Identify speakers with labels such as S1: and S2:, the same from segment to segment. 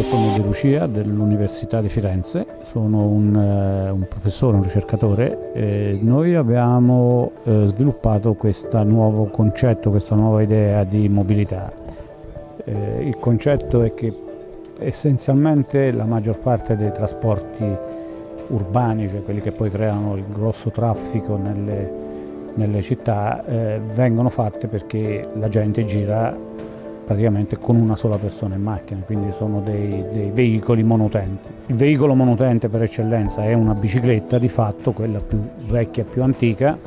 S1: sono De Lucia dell'Università di Firenze, sono un professore, un ricercatore. Noi abbiamo sviluppato questo nuovo concetto, questa nuova idea di mobilità. Il concetto è che essenzialmente la maggior parte dei trasporti urbani, cioè quelli che poi creano il grosso traffico nelle città, vengono fatte perché la gente gira praticamente con una sola persona in macchina, quindi sono dei veicoli monoutenti. Il veicolo monoutente per eccellenza è una bicicletta, di fatto quella più vecchia, più antica,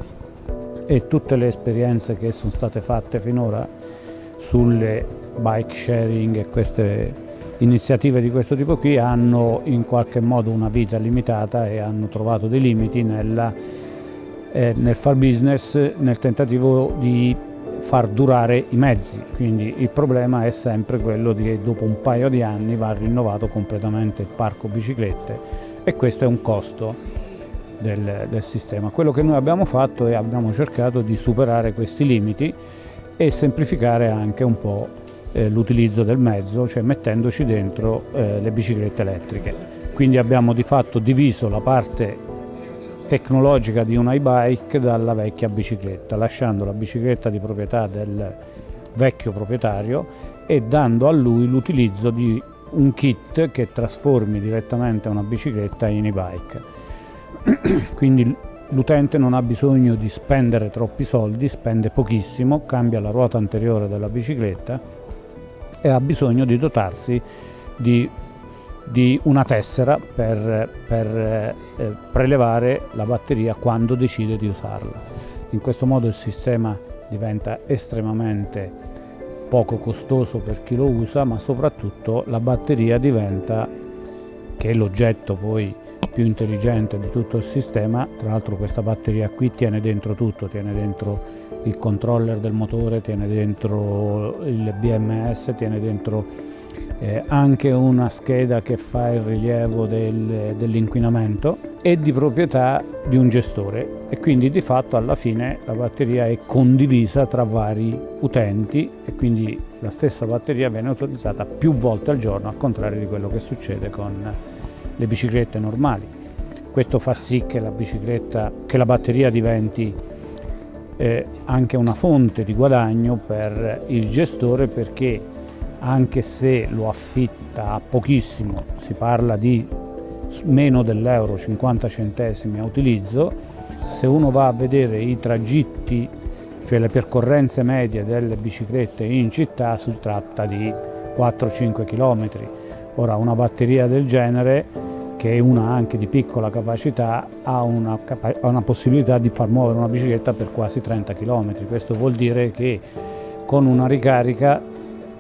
S1: e tutte le esperienze che sono state fatte finora sulle bike sharing e queste iniziative di questo tipo qui hanno in qualche modo una vita limitata e hanno trovato dei limiti nel far business, nel tentativo di far durare i mezzi. Quindi il problema è sempre quello di dopo un paio di anni va rinnovato completamente il parco biciclette, e questo è un costo del sistema. Quello che noi abbiamo fatto è abbiamo cercato di superare questi limiti e semplificare anche un po' l'utilizzo del mezzo, cioè mettendoci dentro le biciclette elettriche. Quindi abbiamo di fatto diviso la parte tecnologica di un e-bike dalla vecchia bicicletta, lasciando la bicicletta di proprietà del vecchio proprietario e dando a lui l'utilizzo di un kit che trasformi direttamente una bicicletta in e-bike. Quindi l'utente non ha bisogno di spendere troppi soldi, spende pochissimo, cambia la ruota anteriore della bicicletta e ha bisogno di dotarsi di una tessera per prelevare la batteria quando decide di usarla. In questo modo il sistema diventa estremamente poco costoso per chi lo usa, ma soprattutto la batteria diventa, che è l'oggetto poi più intelligente di tutto il sistema. Tra l'altro questa batteria qui tiene dentro tutto, tiene dentro il controller del motore, tiene dentro il BMS, tiene dentro anche una scheda che fa il rilievo dell'inquinamento, è di proprietà di un gestore e quindi di fatto alla fine la batteria è condivisa tra vari utenti e quindi la stessa batteria viene utilizzata più volte al giorno, al contrario di quello che succede con le biciclette normali. Questo fa sì che la batteria diventi anche una fonte di guadagno per il gestore, perché anche se lo affitta a pochissimo, si parla di meno dell'euro, 50 centesimi a utilizzo, se uno va a vedere i tragitti, cioè le percorrenze medie delle biciclette in città, si tratta di 4-5 km. Ora una batteria del genere, che è una anche di piccola capacità, ha una possibilità di far muovere una bicicletta per quasi 30 km. Questo vuol dire che con una ricarica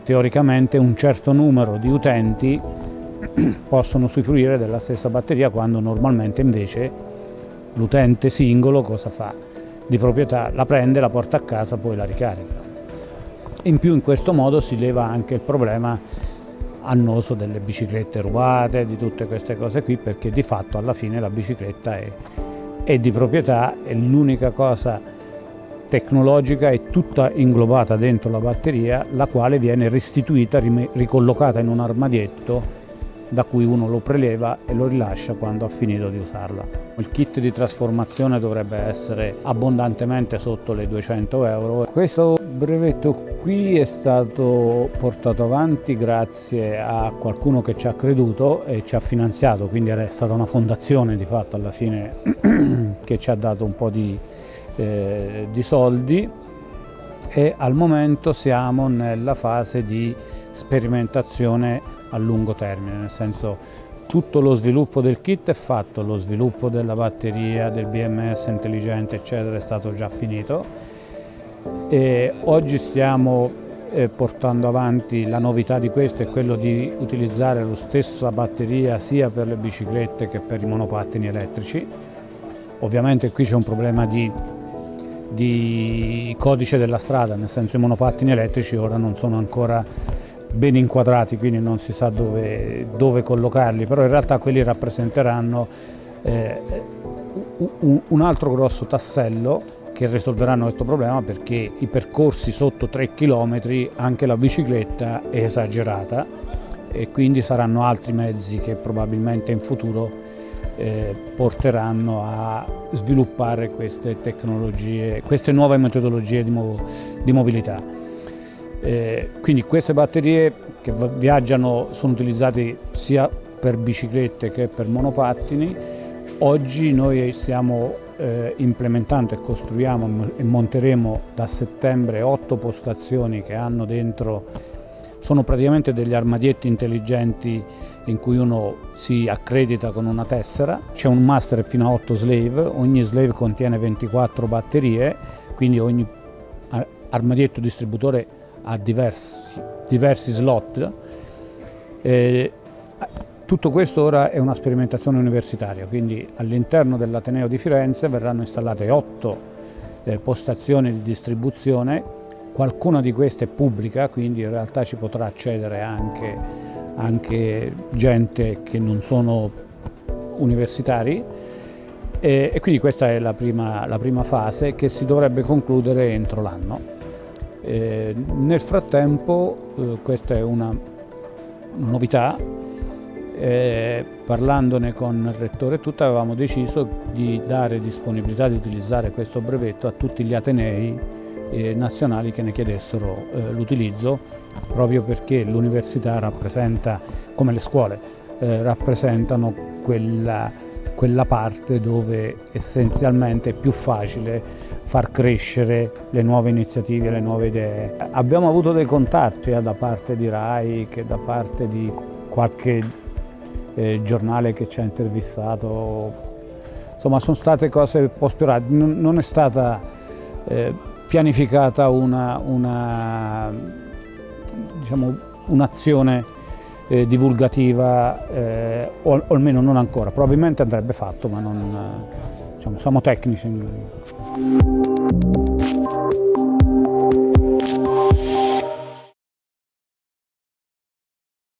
S1: teoricamente un certo numero di utenti possono usufruire della stessa batteria, quando normalmente invece l'utente singolo cosa fa? Di proprietà la prende, la porta a casa, poi la ricarica. In più in questo modo si leva anche il problema annoso delle biciclette rubate, di tutte queste cose qui, perché di fatto alla fine la bicicletta è di proprietà e l'unica cosa tecnologica è tutta inglobata dentro la batteria, la quale viene restituita, ricollocata in un armadietto da cui uno lo preleva e lo rilascia quando ha finito di usarla. Il kit di trasformazione dovrebbe essere abbondantemente sotto le 200 euro. Questo brevetto qui è stato portato avanti grazie a qualcuno che ci ha creduto e ci ha finanziato, quindi è stata una fondazione di fatto alla fine che ci ha dato un po' di soldi, e al momento siamo nella fase di sperimentazione a lungo termine, nel senso tutto lo sviluppo del kit è fatto, lo sviluppo della batteria, del BMS intelligente eccetera è stato già finito, e oggi stiamo portando avanti la novità di questo, è quello di utilizzare la stessa batteria sia per le biciclette che per i monopattini elettrici. Ovviamente qui c'è un problema di codice della strada, nel senso i monopattini elettrici ora non sono ancora ben inquadrati, quindi non si sa dove collocarli, però in realtà quelli rappresenteranno un altro grosso tassello che risolveranno questo problema, perché i percorsi sotto 3 km anche la bicicletta è esagerata e quindi saranno altri mezzi che probabilmente in futuro porteranno a sviluppare queste tecnologie, queste nuove metodologie di mobilità. Quindi queste batterie che viaggiano sono utilizzate sia per biciclette che per monopattini. Oggi noi stiamo implementando e costruiamo e monteremo da settembre 8 postazioni che hanno dentro, sono praticamente degli armadietti intelligenti in cui uno si accredita con una tessera, c'è un master fino a 8 slave, ogni slave contiene 24 batterie, quindi ogni armadietto distributore ha diversi slot. Tutto questo ora è una sperimentazione universitaria, quindi all'interno dell'Ateneo di Firenze verranno installate 8 postazioni di distribuzione, qualcuna di queste è pubblica, quindi in realtà ci potrà accedere anche gente che non sono universitari, e quindi questa è la prima fase che si dovrebbe concludere entro l'anno. Nel frattempo, questa è una novità, parlandone con il rettore e tutto, avevamo deciso di dare disponibilità di utilizzare questo brevetto a tutti gli atenei nazionali che ne chiedessero l'utilizzo, proprio perché l'università rappresenta, come le scuole, rappresentano quella parte dove essenzialmente è più facile far crescere le nuove iniziative, le nuove idee. Abbiamo avuto dei contatti da parte di RAI, che da parte di qualche giornale che ci ha intervistato, insomma sono state cose un po' sporadiche, non è stata pianificata un'azione divulgativa, o almeno non ancora. Probabilmente andrebbe fatto, ma non, siamo tecnici.